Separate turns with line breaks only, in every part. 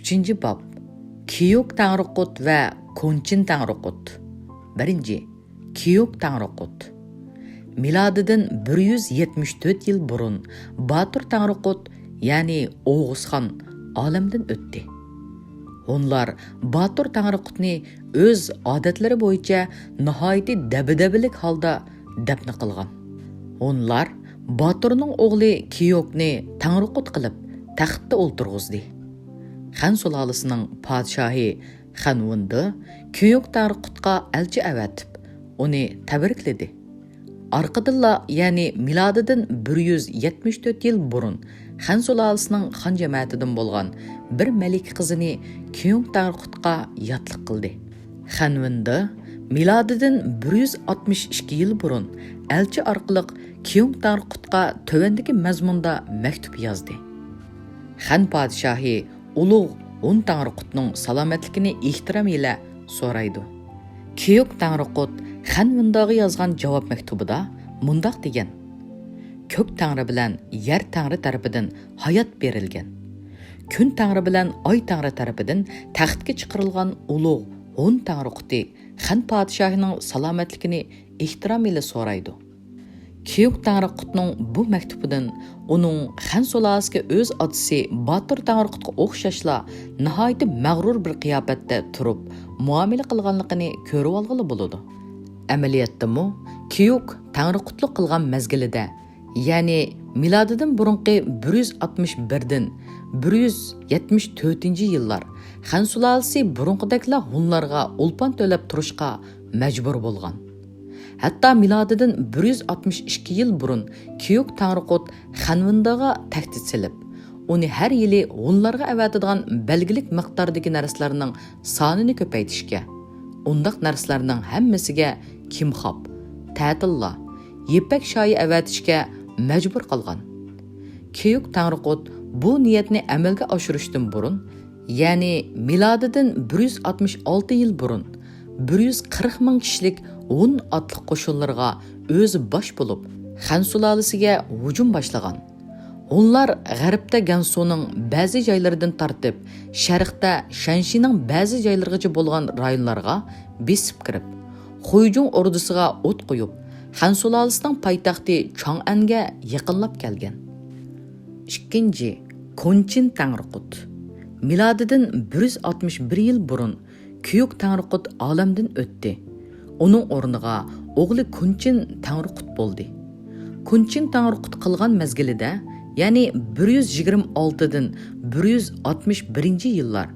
3-ci bab. Kiyok Tanrıqut və Konçin Tanrıqut. 1. Kiyok Tanrıqut. Miladidan 174 yıl burun Batur Tanrıqut, yani Oğuzxan alamdan ötdi. Onlar Batur Tanrıqutni öz adetlari boyunca nihoyatda dabdabalik holda dafn qilgan. Onlar Baturning o'g'li Kiyokni Tanrıqut qilib taxtda o'ltirg'izdi. Xan sulolasining podshohi Xanvundi Kiyok Tanrıqutga elchi avatib, uni tabrikladi. Arqadilla, yani miladidan 174 yıl burun Xan sulolasining xan jamoatidan bo'lgan bir malik qizini Kiyok Tanrıqutga yotliq qildi. Xanvundi miladidan 162 yıl burun elchi orqali Kiyok Tanrıqutga tövendeki mazmunda maktub yozdi. Xan podshohi ulug' Hun Tanrıqutning salomatligini ehtirom ila so'raydi. Kiyok Tanrıqut Xanvundiga yozgan javob maktubida mundaq degan: Ko'k Tangri bilan yer Tangri tarafidan hayot berilgan. Kun Tangri bilan oy Tangri tarafidan taxtga chiqarilgan ulug' Hun Tanrıquti Xan podshohining salomatligini ehtirom ila so'raydi. Kiyok Tanrıqutning bu maktubidan uning Xan sulolasiga o'z otasi Batur Tanrıqutga o'xshashla nihoyatda mag'rur bir qiyofatda turib muomala qilganligini ko'rib olg'ili bo'ladi. Amaliyotdami Kiyok Tanrıqutlik qilgan mazgilida, ya'ni milodidan burunqi 161dan 174 yillar Xan sulolasi burunqidaklar Hunlarga ulpan to'lab turishga majbur bo'lgan. Hatta miladidan 162 yıl burun Kiyok Tanrıqut Xanvundiga tahdid silib, uni har yili Hunlarga avatadigan belgilik miqdordagi narsalarning sonini ko'paytirishga, undaq narsalarning hammasiga kimxob, ta'tilla, yepak shoyi avatishga majbur qilgan. Kiyok Tanrıqut bu niyatni amalga oshirishdan burun, ya'ni milodidan 166 yil burun 140 ming kishilik Hun atlı qo'shinlarga o'zi bosh bo'lib, Xan sulolasiga hujum boshlagan. Onlar g'arbda Gansuning ba'zi joylaridan tortib, sharqda Shanshining ba'zi joylarigacha bo'lgan rayonlarga besib kirib, Xuyjun ordusiga o't qo'yib, Xan sulolasining poytaxti Chang'anga yaqinlab kelgan. 2. Konçin Tanrıqut. Milodidan 161 yil burun Kiyok Tanrıqut olamdan o'tdi. Onun o'rniga o'g'li Konçin Tanrıqut bo'ldi. Konçin Tanrıqut qilgan mazgilida, ya'ni 126dan 161 yillar,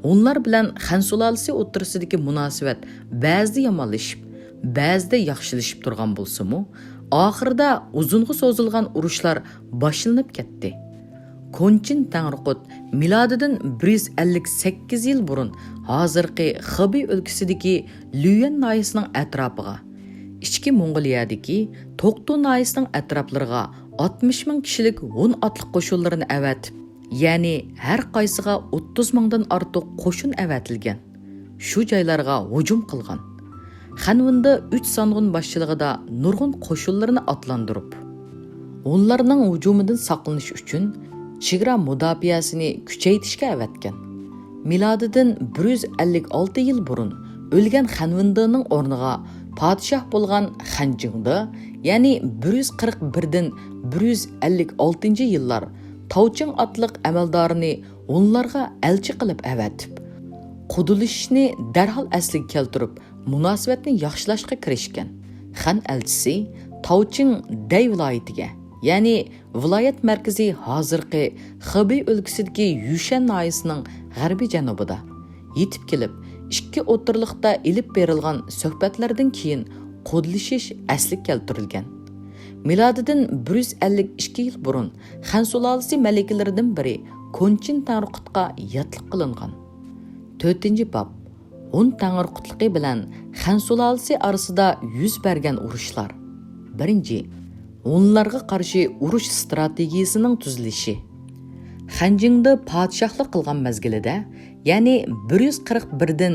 onlar bilan Xan sulolasi o'rtasidagi munosabat ba'zida yomonlashib, ba'zida yaxshilashib turgan bo'lsa-mu, oxirida uzunga so'zilgan urushlar boshlanib ketdi. Konçin Tanrıqut milodidan 158 yil burun hozirgi Xibey o'lkasidagi Lüyen noyisining atrofiga, ichki Mong'oliyadagi To'qtu noyisining atroflariga 60 ming kishilik Hun atliq qo'shinlarini avatib, ya'ni har qaysiga 30 mingdan ortiq qo'shin avatilgan. Shu joylarga hujum qilgan. Xanvundi 3 songun boshchiligida nurg'un qo'shinlarni otlantirib, onlarning hujumidan saqlanish uchun chegara mudofaasini kuchaytirishga avatgan. Milodidan 156 yil burun o'lgan Xanvundining o'rniga podshoh bo'lgan Xanjingdi, ya'ni 141dan 156 yillar Tavching atliq amaldorini onlarga elchi qilib avatib, qudilishni darhol asliga keltirib, munosabatni yaxshilashga kirishgan. Xan elchisi Tavching Day viloyatiga, ya'ni viloyat markazi hozirgi Xibey o'lkasidagi Yushan noyisining g'arbiy janubida yetib kelib, ikki o'tirliqda ilib berilgan suhbatlardan keyin qudlishish asli keltirilgan. Milodidan 152 yil burun Xan sulolasi malikalaridan biri Konçin Tanrıqutga yotliq qilingan. 4. bab. Hun Tanrıqutligi bilan Xan sulolasi orasida yuz bergan urushlar. 1. Hunlarga qarshi urush strategiyasining tuzilishi. Xanjingdi podshohlik qilgan mazgilida, ya'ni 141dan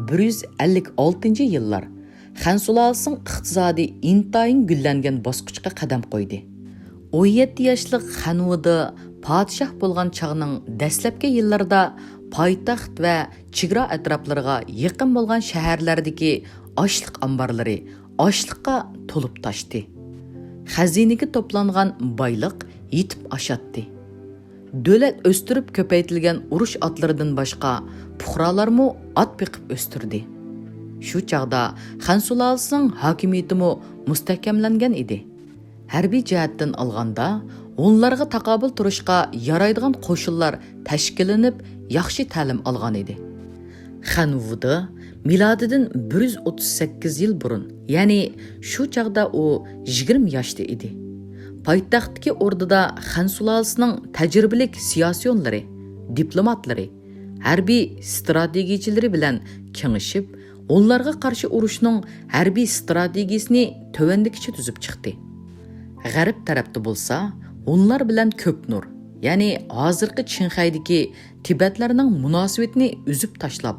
156 yillar, Xan sulolasining iqtisodi intayin gullangan bosqichga qadam qo'ydi. 17 yoshli Xanvundi podshoh bo'lgan chog'ning dastlabki yillarida poytaxt va chegara atroflariga yaqin bo'lgan shaharlardagi ochliq omborlari ochliqqa to'lib tashdi. Xazinaga to'plangan boyliq yetib oshadi. Davlat o'stirib ko'paytirilgan urush otlaridan boshqa puhrolarmu ot beqib o'stirdi. Shu chaqda Xan sulolasining hokimiyatimi mustahkamlangan edi. Harbiy jihatdan olganda, onlarga taqobil turishga yaraydigan qo'shinlar tashkillanib, yaxshi ta'lim olgan edi. Xan Vudi milodidan 138 yil burun, ya'ni shu chaqda u 20 yoshda edi. Poytaxtdagi o'rdida Xan sulolasining tajribali siyosiyonlari, diplomatlari, harbiy strategiyachilari bilan kengashib, onlarga qarshi urushning harbiy strategiyasini tovandikicha tuzib chiqdi. G'arb tarafda bo'lsa, onlar bilan Ko'knur, ya'ni hozirgi Chinxaydagi Tibetlarning munosabatini uzib tashlab,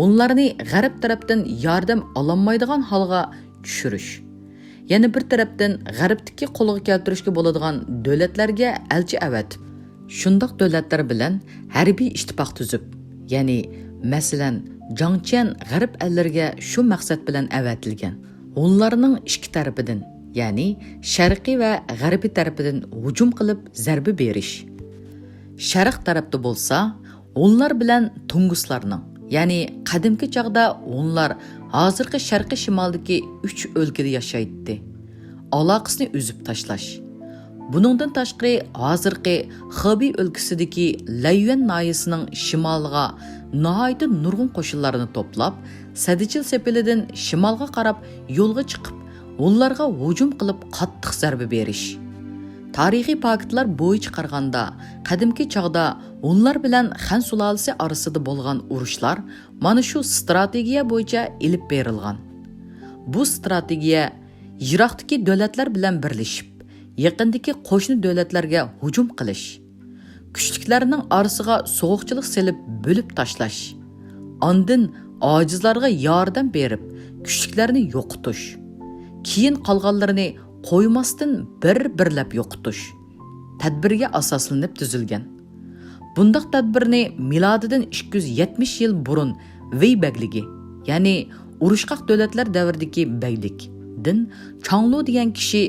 onlarni g'arb tarafdan yordam ololmaydigan holga tushirish. Yana bir tarafdan g'arbdagi qo'lga keltirishga bo'ladigan davlatlarga elchi avatib, shundoq davlatlar bilan harbiy ittifoq tuzib, ya'ni masalan Jangchen g'arb ellariga shu maqsad bilan avatilgan. Onlarning ikki tarafidan, ya'ni sharqiy va g'arbiy tarafidan hujum qilib zarba berish. Sharq tarafda bo'lsa, onlar bilan Tunguslarning, ya'ni qadimki chaqda onlar hozirgi sharqiy shimoldagi 3 o'lkada yashaydi. Aloqasini uzib tashlash. Buningdan tashqari hozirgi Xibey o'lkasidagi Layuan noyasining shimoliga nihoyat nurg'un qo'shinlarni to'plab, Sadichil sepilidan shimolga qarab yo'lga chiqib, onlarga hujum qilib qattiq zarba berish. Tarixiy faktlar bo'yicha qaraganda, qadimki chaqda onlar bilan Xan sulolasi orasida bo'lgan urushlar mana shu strategiya bo'yicha ilib berilgan. Bu strategiya yiroqdagi davlatlar bilan birlashib, yaqindagi qo'shni davlatlarga hujum qilish, kuchliklarning orasiga so'g'uqchilik selib bo'lib tashlash, ondan ojizlarga yordam berib, kuchliklarni yo'qotish, keyin qolganlarini qo'ymasdan bir-birlab yo'qotish tadbirga asoslanib tuzilgan. Bundaq tadbirni milodidan 270 yil burun Vey bagligi, ya'ni urushqoq davlatlar davridagi baglik din Changlu degan kishi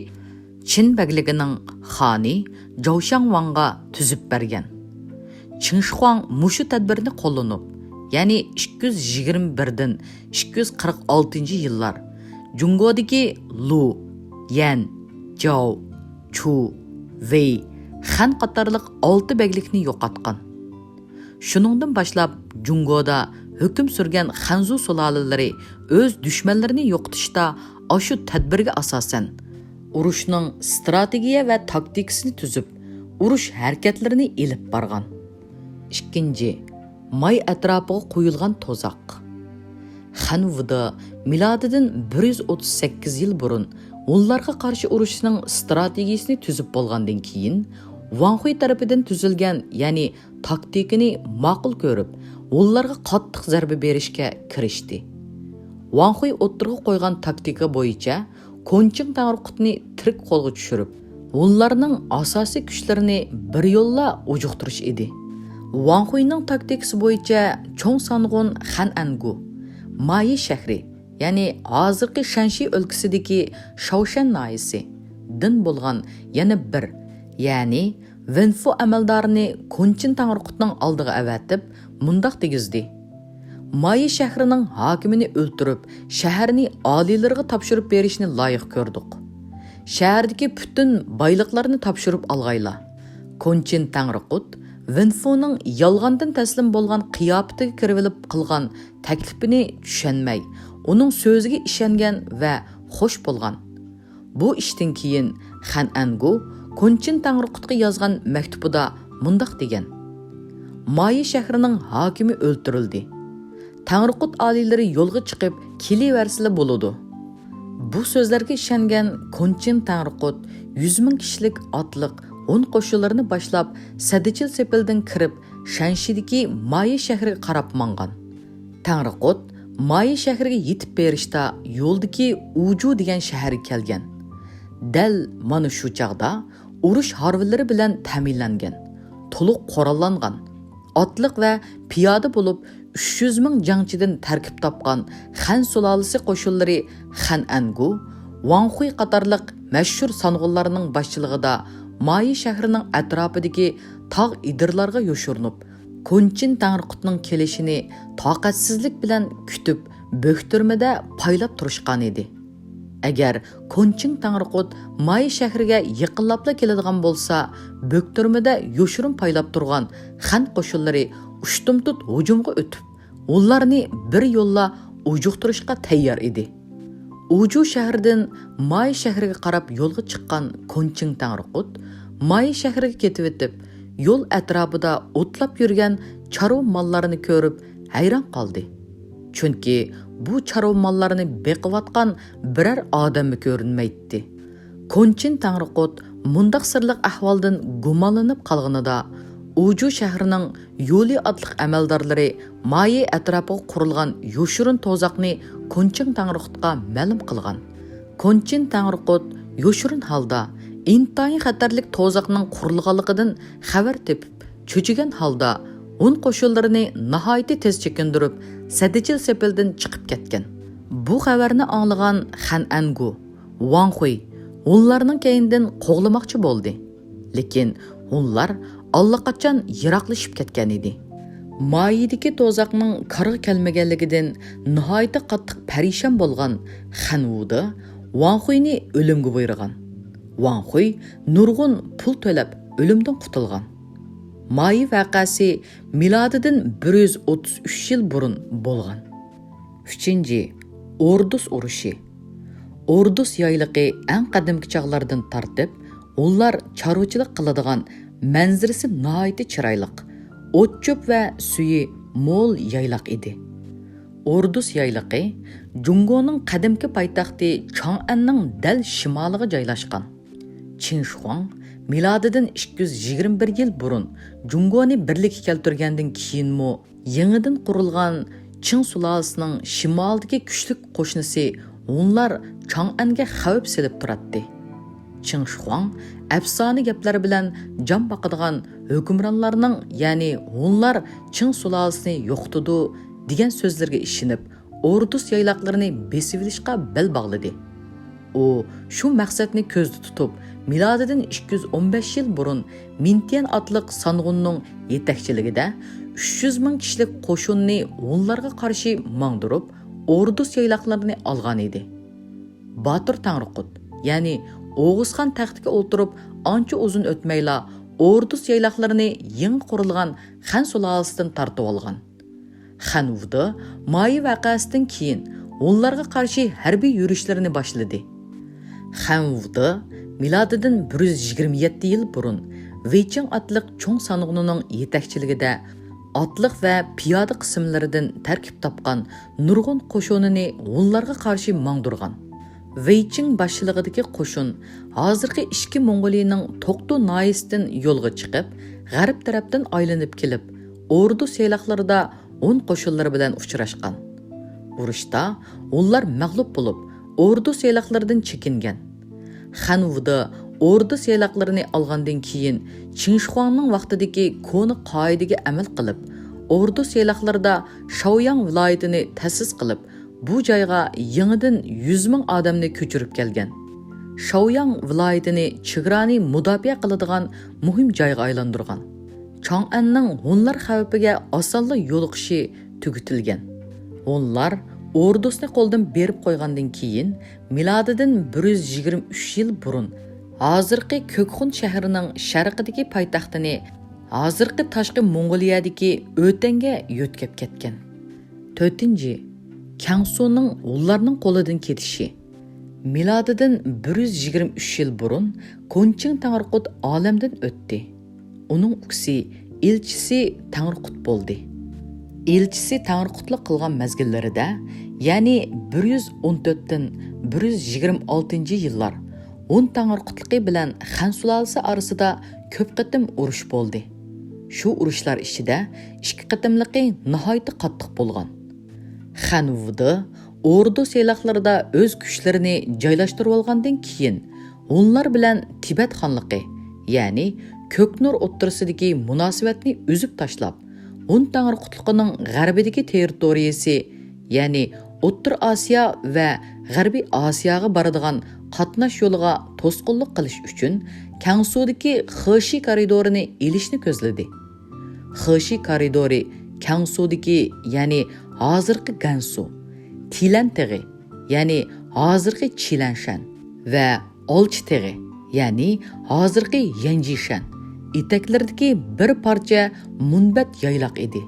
Chin bagligining xoni Zhoushang Wangga tuzib bergan. Qin Shi Huang mushu tadbirni qo'llanib, ya'ni 221 dan 246-yillar Jungodagi Lu, Yan, Zhou, Chu, Wei, Xan qatorliq 6 baglikni yo'qotgan. Shuningdan boshlab Jungoda hukm surgan Xanzu sulolalari o'z dushmanlarini yo'qotishda shu tadbirga asosan urushning strategiya va taktikasini tuzib, urush harakatlarini elib borgan. 2. May atrofiga qo'yilgan to'zoq. Xan Vudi milodidan 138 yil burun onlarga qarshi urushning strategiyasini tuzib bo'lgandan keyin Wang Hui tarafidan tuzilgan, ya'ni taktikini ma'qul ko'rib, onlarga qattiq zarba berishga kirishdi. Wang Hui o'tirg'i qo'ygan taktika bo'yicha Konching Tangriqutni tirik qo'lga tushirib, onlarning asosiy kuchlarini bir yo'lla ujuqtirish edi. Wang Huining taktikasi bo'yicha cho'ng Sang'un Xan Angu, Mayi shahri, ya'ni hozirgi Shanxi o'lkasidagi Shaoshan noyasi din bo'lgan yana bir, ya'ni Wenfu amaldorini Konchin Tangriqutning oldiga avatib, mundaq degizdi: Mayi shahrining hokimini o'ltirib, shaharni oliylarga topshirib berishni loyiq ko'rdik. Shahardagi butun boyliqlarni topshirib olg'ayla. Konchin Tangriqut Wenfuning yolg'ondan taslim bo'lgan qiyofatiga kirib qilgan taklifini tushunmay, uning so'ziga ishongan va xush bo'lgan. Bu ishdan keyin Xan Angu Konchin Tangriqutga yozgan maktubida mundaq degan: Mayi shahrining hokimi o'ltirildi. Tangriqut oliylari yo'lga chiqib kelaversila bo'ladi. Bu so'zlarga ishongan Konchin Tangriqut 100 ming kishilik otliq 10 qo'shinlarni boshlab Sadichil sepildan kirib Shanxidagi Mayi shahriga qarab mangan. Tangriqut Mayi shahriga yetib berishda yo'ldagi Uju degan shaharga kelgan. Dal mana shu chaqda urush harvillari bilan ta'minlangan, to'liq qurollangan, otliq va piyoda bo'lib 300 ming jangchidan tarkib topgan Xan sulolasi qo'shinlari Xan Angu, Wang Hui qatorliq mashhur sang'unlarning boshchiligida Mayi shahrining atrofidagi tog' idirlarga yoshirinib, Konchin Tangriqutning kelishini toqatsizlik bilan kutib, bo'ktirmada paylab turishgan edi. Agar Konchin Tangriqut Mayi shahriga yaqinlab keladigan bo'lsa, bo'ktirmada yoshirin paylab turgan Xan qo'shinlari ushtumtut hujumga o'tib, ularni bir yo'lla ujuqtirishga tayyor edi. Uju shahridan Mayi shahriga qarab yo'lga chiqqan Konchin Tangriqut Mayi shahriga ketib o'tib, yo'l atrofida o'tlab yurgan charo mollarini ko'rib hayron qoldi. Chunki bu charo mollarini beqiyotgan biror odamni ko'rinmaydi. Konchin Tangriqut mundaq sirliq ahvoldan gumonlanib qolganida Uju shahrining yo'li otliq amaldorlari Mayi atrofiga qurilgan yoshirin to'zoqni Konchin Tangriqutga ma'lum qilgan. Konchin Tangriqut yoshirin holda intayin xatarlik to'zoqning qurilganligidan xabar tepib, cho'chigan holda un qo'shinlarini nihoyatda tez chekindirib, Sadichil sepildan chiqib ketgan. Bu xabarni anglagan Xan Angu, Wang Hui ularning keyindan qo'g'lamoqchi bo'ldi. Lekin ular allaqachon yiroqlashib ketgan edi. Mayidagi to'zoqning qarg'i kelmaganligidan nihoyatda qattiq parishon bo'lgan Xan Wuda Wang Huini o'limga buyurgan. Wang Hui nurg'un pul to'lab o'limdan qutulgan. Mayi vaqasi milodidan 133 yil burun bo'lgan. 3. Ordus urushi. Ordus yayligi eng qadimgi chog'lardan tortib, ular chorvachilik qiladigan manzarasi nihoyatda chiroyli, o't-cho'p va suyi mo'l yaylaq edi. Ordus yayligi Jungoning qadimgi poytaxti Chang'anning dal shimoliga joylashgan. Qin milodidan 221 yil burun Jungoni birlikka keltirgandan keyinmi yangidan qurilgan Qin sulolasining shimoldagi kuchli qo'shnisi onlar Chang'anga xavf selib turadi. Qin afsona gaplar bilan jon boqadigan hukmronlarning, ya'ni onlar Qin sulolasini yo'qtidi degan so'zlarga ishinib, Ordus yayloqlarini besib olishga bel bog'ladi. U shu maqsadni ko'zda tutib, milodidan 215 yil burun Mintian otliq sang'unning yetakchiligida 300 ming kishilik qo'shinni onlarga qarshi mangdirib, Ordus yayloqlarini olgan edi. Botir Tangriqut, ya'ni O'g'izxon taxtiga o'tirib, ancha uzun o'tmayla Ordus yayloqlarini yangi qurilgan Xan sulolasidan tortib olgan. Xan Wuda Mayi vaqasidan keyin onlarga qarshi harbiy yurishlarini boshladi. Xan Wuda milodidan 127 yil burun Weicheng otliq cho'ng sang'unining yetakchiligida otliq va piyoda qismlaridan tarkib topgan nurg'un qo'shinini onlarga qarshi mangdirgan. Weicheng boshchiligidagi qo'shin hozirgi ishki Mongoliyaning To'qtu noyisidan yo'lga chiqib, g'arb tarafdan aylanib kelib, Ordus yayloqlarida 10 qo'shinlari bilan uchrashgan. Urushda ular mag'lub bo'lib, Ordus yayloqlaridan chekingan. Xan Wuda Ordus yayloqlarini olgandan keyin Qin Shuangning vaqtidagi koni qoidaga amal qilib, Ordus yayloqlarida Shaoyang viloyatini ta'sis qilib, bu joyga yangidan 100 ming odamni ko'chirib kelgan. Shaoyang viloyatini chegarani mudofaa qiladigan muhim joyga aylantirgan. Chang'anning Hunlar xavfiga osonlik yo'liqishi tugatilgan. Hunlar Ordusni qo'ldan berib qo'ygandan keyin milodidan 123 yil burun hozirgi Ko'kxun shahrining sharqidagi poytaxtini hozirgi tashqi Mongoliyadagi o'tanga yo'tkab ketgan. 4. Kangsuning ularning qo'lidan ketishi. Milodidan 123 yil burun Konchin Tangriqut olamdan o'tdi. Uning uksi elchisi Tangriqut bo'ldi. Elchisi Tangriqutlik qilgan mezgillarida, ya'ni 114 dan 126 yillar 10 Tangriqutligi bilan Xan sulolasi orasida ko'p qatim urush bo'ldi. Shu urushlar ichida 2 qatimligi nihoyatda qattiq bo'lgan. Xan Wuda Ordus yayloqlarida o'z kuchlarini joylashtirib olgandan keyin onlar bilan Tibet xonligi, ya'ni Ko'knur o'ttirisidagi munosabatni uzib tashlab, Hun Tangri qutluğunun g'arbidagi territoriyasi, ya'ni O'rta Osiyo va G'arbiy Osiyoga boradigan qatnash yo'liga to'sqinlik qilish uchun Kangsu'dagi Xeshi koridorini elishni ko'zladi. Xeshi koridori Kangsu'dagi, ya'ni hozirgi Gansu, Tilan tig'i, ya'ni hozirgi Chilanshan va Olchi tig'i, ya'ni hozirgi Yanjishan etaklardagi bir parcha munbat yayloq edi.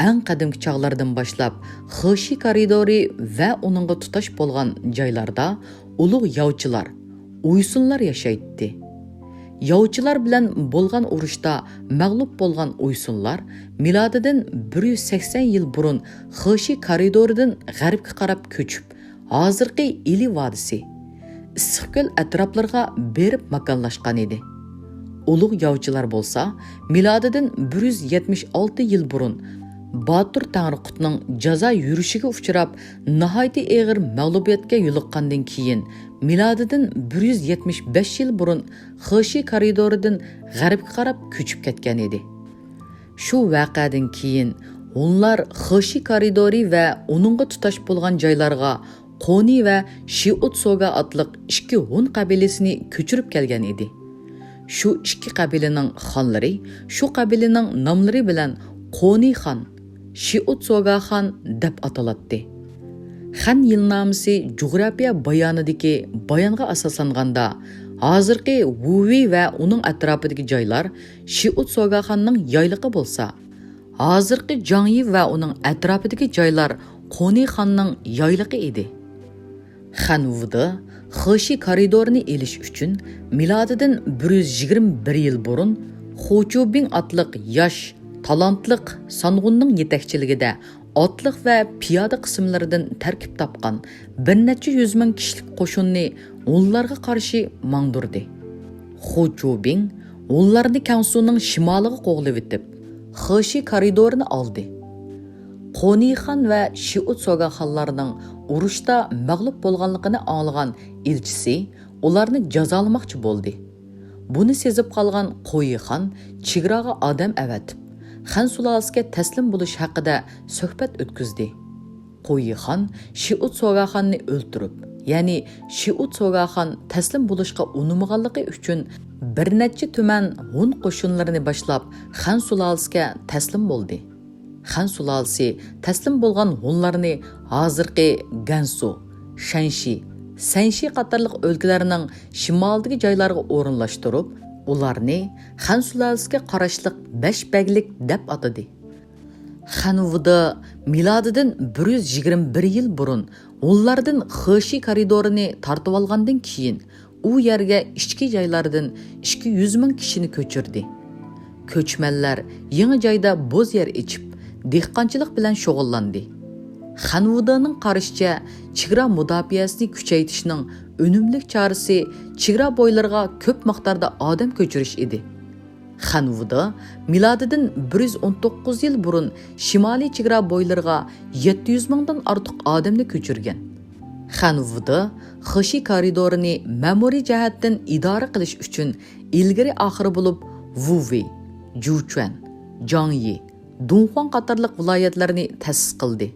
Eng qadimgi chog'lardan boshlab Xeshi koridori va uningga tutash bo'lgan joylarda ulug' yovchilar, uysunlar yashaydi. Yovchilar bilan bo'lgan urushda mag'lub bo'lgan uysunlar milodidan 180 yil burun Xeshi koridoridan g'arbga qarab ko'chib, hozirgi Ili vodisi, Issiqko'l atroflariga berib makonlashgan edi. Ulug' yovchilar bo'lsa, milodidan 176 yil burun Batur Tangriqutning jazo yurishiga uchrab, nihoyat og'ir mag'lubiyatga yo'liqqandan keyin milodidan 175 yil burun Xeshi koridoridan g'arbga qarab ko'chib ketgan edi. Shu voqeadan keyin onlar Xeshi koridori va uningga tutash bo'lgan joylarga Qoni va Shiutsoga otliq ikki Hun qabilasini ko'chirib kelgan edi. Shu ikki qabilaning xonlari shu qabilaning nomlari bilan Qoni xon, Shiutsoga xon deb ataladi. Xan yilnomasi jug'rofiya bayonidagi bayonga asoslanganda hozirgi Wuvi va uning atrofidagi joylar Shiutsoga xonning yayligi bo'lsa, hozirgi Jangyi va uning atrofidagi joylar Qoni xonning yayligi edi. Xanvuda Xeshi koridorini elish uchun milodidan 121 yil burun Xochubing otliq yosh, talantliq Sang'unning yetakchiligida otliq va piyoda qismlaridan tarkib topgan bir necha yuz ming kishilik qo'shinni Hunlarga qarshi mangdirdi. Xochubing Hunlarni Kangsu'ning shimoliga qo'g'lab etib, Xeshi koridorini oldi. Qoni xon va Shiutsoga xonlarining urushda mag'lub bo'lganligini anglagan elchisi ularni jazolamoqchi bo'ldi. Buni sezib qolgan Qo'yi xon chegaraga odam avatib, Xan sulolasiga taslim bo'lish haqida suhbat o'tkazdi. Qo'yi xon Shiutsoga xonni o'ldirib, ya'ni Shiutsoga xon taslim bo'lishga unamaganligi uchun bir necha tuman Hun qo'shinlarini boshlab Xan sulolasiga taslim bo'ldi. Xan sulolasi taslim bo'lgan Hunlarni hozirgi Gansu, Shanshi, Sanshi qatorliq o'lkalarning shimolidagi joylarga o'rinlashtirib, ularni Xan sulolasiga qarashliq 5 baglik deb atadi. Xanvuda milodidan 121 yil burun Hunlardan Xeshi koridorini tortib olgandan keyin u yerga ichki joylardan 200 ming kishini ko'chirdi. Ko'chmanlar yangi joyda bo'z yer ichib, dehqonchilik bilan shug'ullandi. Xanvudaning qarashicha, chegara mudofaasini kuchaytirishning unumli chorasi chegara bo'ylariga ko'p miqdorda odam ko'chirish edi. Xanvuda milodidan 119 yil burun shimoliy chegara bo'ylariga 700 mingdan ortiq odamni ko'chirgan. Xanvuda Xeshi koridorini ma'muriy jihatdan idora qilish uchun ilgari oxiri bo'lib Wuvi, Juchuan, Jangyi, Dunhuang qatorliq viloyatlarni ta'sis qildi.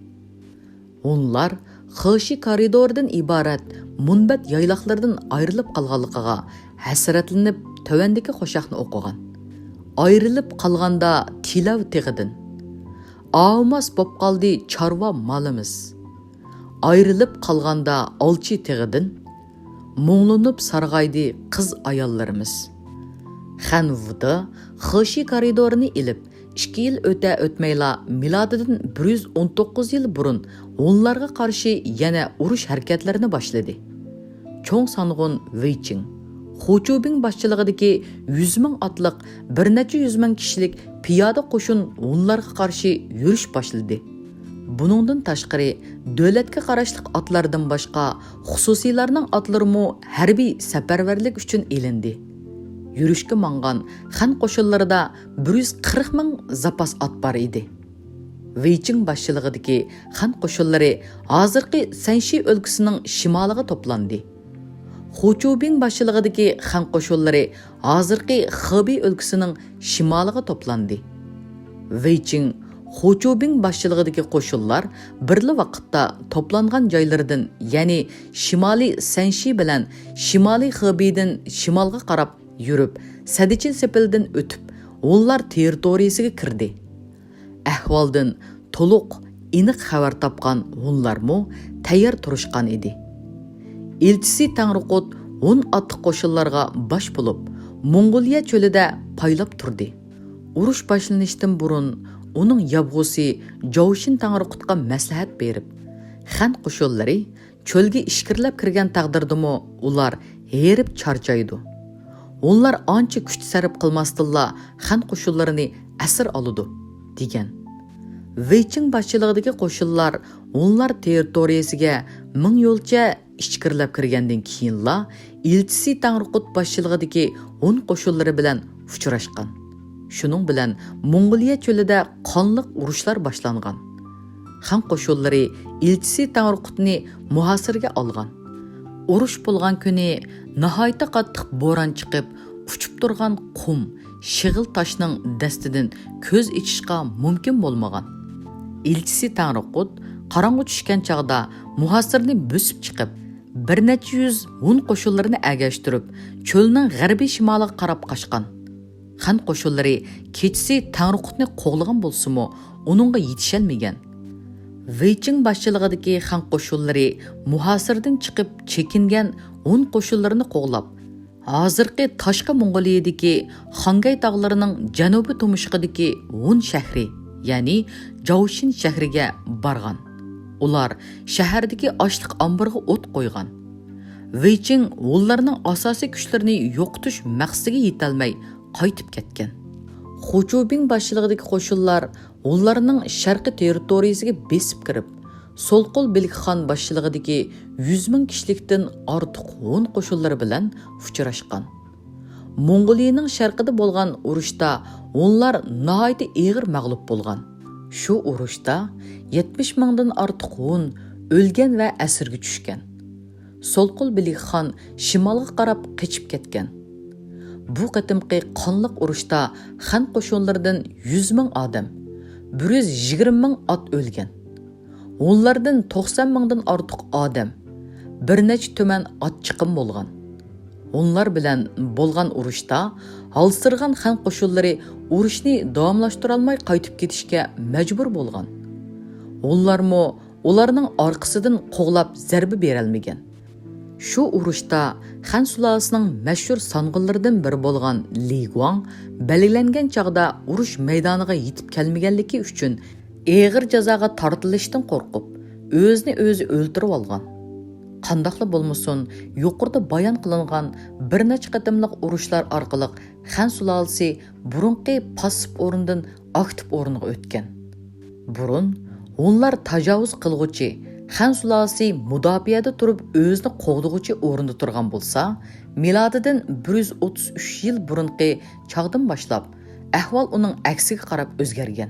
Hunlar Xeshi koridoridan iborat munbat yayloqlardan ayrilib qolganligiga hasratlanib tövendagi qo'shiqni o'qigan. Ayrilib qolganda Tilav tig'idan, Avmas bo'p qoldi chorva molimiz. Ayrilib qolganda Olchi tig'idan, Muңlanib sarg'aydi qiz ayollarimiz. Xanvuda Xeshi koridorini ilib 2 yil o'tmayla milodidan 119 yil burun Hunlarga qarshi yana urush harakatlarini boshladi. Cho'ng Sang'un Weiching, Xochubing boshchiligidagi 100 ming otliq bir necha yuz ming kishilik piyoda qo'shin Hunlarga qarshi yurish boshladi. Buningdan tashqari davlatga qarashli otlardan boshqa xususiylarning otlarimi harbiy safarbarlik uchun elindi. Yurishga mangan Xan qo'shinlarida 140 ming zapas ot bor edi. Weiching boshchiligidagi Xan qo'shinlari hozirgi Sanshi o'lkasining shimoliga to'plandi. Xochubing boshchiligidagi Xan qo'shinlari hozirgi Xebey o'lkasining shimoliga to'plandi. Вейчин Хочубин boshchiligidagi qo'shinlar birli vaqtda to'plangan joylaridan, ya'ni Shimoliy Sanshi bilan Shimoliy Xibeydan shimolga qarab yurib, Sadichil sepildan o'tib, onlar territoriyasiga kirdi. Ahvoldan to'liq, aniq xabar topgan onlarmu tayyor turishgan edi. Elchisi Tangriqut 10 otliq qo'shinlarga bosh bo'lib, Mongoliya cho'lida paylab turdi. Urush boshlanishdan burun uning yabg'usi Javshin Tangriqutga maslahat berib, Xan qo'shinlari cho'lga ishkirlab kirgan taqdirdami ular herib charchaydi. Onlar ancha kuch sarf qilmasdilla Xan qo'shinlarini asir oladi degan. Veychin boshchiligidagi qo'shinlar onlar territoriyasiga 1000 yo'lcha ishkirlab kirgandan keyinla elchisi Tangriqut boshchiligidagi 10 qo'shinlari bilan uchrashgan. Shuning bilan Mongoliya cho'lida qonliq urushlar boshlangan. Xan qo'shinlari elchisi Tangriqutni muhosirga olgan. Urush bo'lgan kuni nihoyatda qattiq bo'ron chiqib, uchib turgan qum, shig'il toshning dastidan ko'z ichishga mumkin bo'lmagan. Elchisi Tangriqut qorong'i tushgan chog'da muhosirni bo'sib chiqib, bir necha yuz hun qo'shinlarini agashtirib, cho'lning g'arbiy shimoliga qarab qochgan. Xan qo'shinlari kechasi Tangriqutni qo'g'lagan bo'lsa-mu, uningga yetisholmagan. Veychin boshchiligidagi Xan qo'shinlari muhosirdan chiqib chekingan hun qo'shinlarini qo'g'lab, hozirgi Tashqa Mongoliyadagi Xangay tog'larining janubiy tumshug'idagi hun shahri, ya'ni Javshin shahriga borgan. Ular shahardagi ochliq omborga o't qo'ygan. Veychin ularning asosiy kuchlarini yo'qotish maqsadiga yetolmay qaytib ketgan. Xochubin boshchiligidagi qo'shinlar ularning sharqiy territoriyasiga besib kirib, So'lqul Belikxon boshchiligidagi 100 ming kishilikdan ortiq hun qo'shinlari bilan uchrashgan. Mongoliyaning sharqida bo'lgan urushda onlar nihoyatda og'ir mag'lub bo'lgan. Shu urushda 70 mingdan ortiq hun o'lgan va asirga tushgan. So'lqul Belikxon shimolga qarab qochib ketgan. Bu qatimqi qonliq urushda Xan qo'shinlaridan 100 ming odam, 120 ming ot o'lgan. Onlardan 90 mingdan ortiq odam, bir necha tuman ot chiqim bo'lgan. Onlar bilan bo'lgan urushda halsirgan Xan qo'shinlari urushni davomlashtira olmay qaytib ketishga majbur bo'lgan. Onlarmo ularning orqasidan qo'g'lab zarba bera olmagan. Shu urushda Xan sulolasining mashhur song'inlaridan biri bo'lgan Li Guang belgilangan chog'da urush maydoniga yetib kelmaganligi uchun og'ir jazoga tortilishdan qo'rqib, o'zini o'zi o'ldirib olgan. Qandaqla bo'lmasin, yuqorida bayon qilingan bir necha qatimliq urushlar orqali Xan sulolasi burunqi passiv o'rindan aktiv o'ringa o'tgan. Burun onlar tajovuz qilg'uchi, Xan sulolasi mudofaada turib o'zini qo'g'dug'uchi o'rinda turgan bo'lsa, milodidan 133 yil burunqi chog'dan boshlab ahvol uning aksiga qarab o'zgargan.